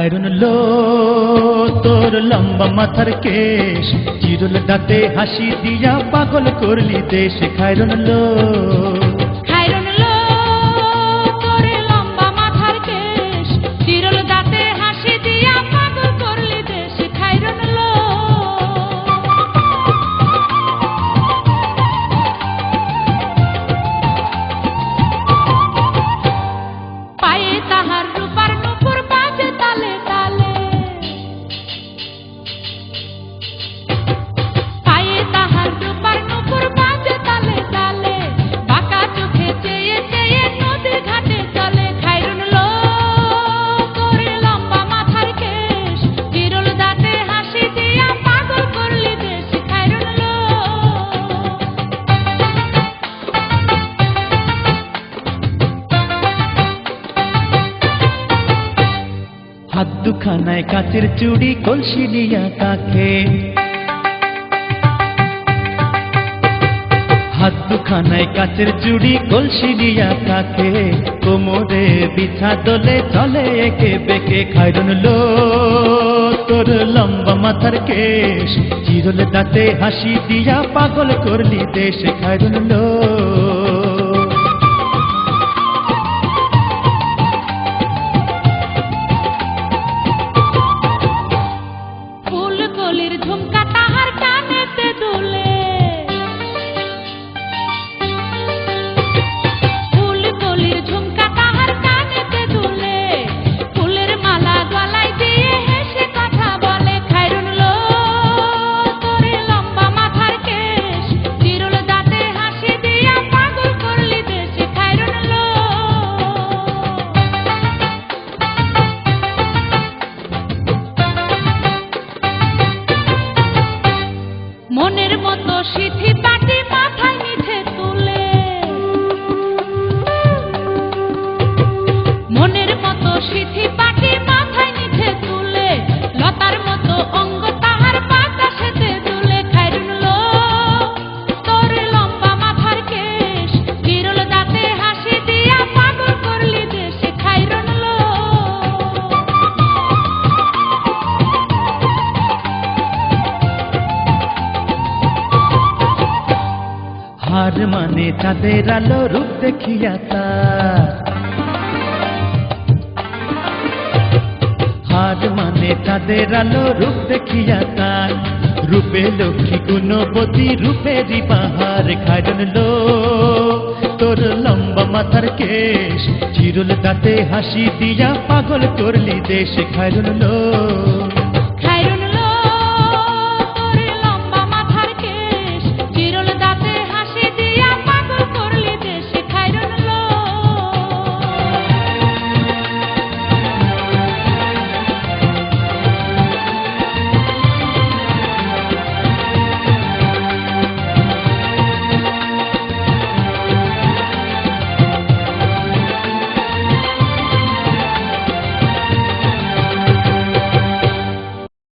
খায়রুন লো তোর লম্বা মাথার কেশ, চিরুল দাঁতে হাসি দিয়া পাগল করলি দেশ। খায়রুন লো তোর লম্বা মাথার কেশ, চিরুল দাঁতে হাসি দিয়া পাগল করলি দেশ। খায়রুন লো পায়ে তাহার রূপার নুপুর বাজে তালে তালে, পায়ে তাহার রূপার নুপুর বাজে তালে তালে, বাঁকা চোখে চেয়ে চেয়ে নদীর ঘাটে চলে। খায়রুন লো তোর লম্বা মাথার কেশ, চিরুল দাঁতে হাসি দিয়া পাগল করলি দেশ। খায়রুন লো হাত দুখানায় কাচের চুড়ি, কলসি নিয়া কাকে, হাত দুখানায় কাচের চুড়ি, কলসি নিয়া কাকে, কোমরে বিছা দোলে চলে একে বেঁকে। খায়রুন লো তোর লম্বা মাথার কেশ, চিরুল দাঁতে হাসি দিয়া পাগল করলি দেশ। খায়রুন লো ফুলকলির ঝুমকা তাহার কানেতে দুলে, ফুলকলির ঝুমকা তাহার কানেতে দুলে, ফুলের মালা গলায় দিয়ে হেসে কথা বলে। খায়রুন লো তোর লম্বা মাথার কেশ, চিরুল দাঁতে হাসি দিয়া পাগল করলি দেশ। খায়রুন লো মনের মতো সিথি পাটি মাথায় নিচে তুলে, মনের মতো সিথি পাটি মাথায় নিচে তুলে, লতার মতো অঙ্গ তাহার বাতাসেতে দুলে। খায়রুন লো তোর লম্বা মাথার কেশ, চিরুল দাঁতে হাসি দিয়া পাগল করলি দেশ। খায়রুন লো হার মানে চাঁদের আলো, রূপ দেখিয়া তার, হার মানে চাঁদের আলো, রূপ দেখিয়া তার, রূপে লক্ষ্মী গুণবতী, রূপেরই বাহার। খায়রুন লো তোর লম্বা মাথার কেশ, চিরুল দাঁতে হাসি দিয়া পাগল করলি দেশ। খায়রুন লো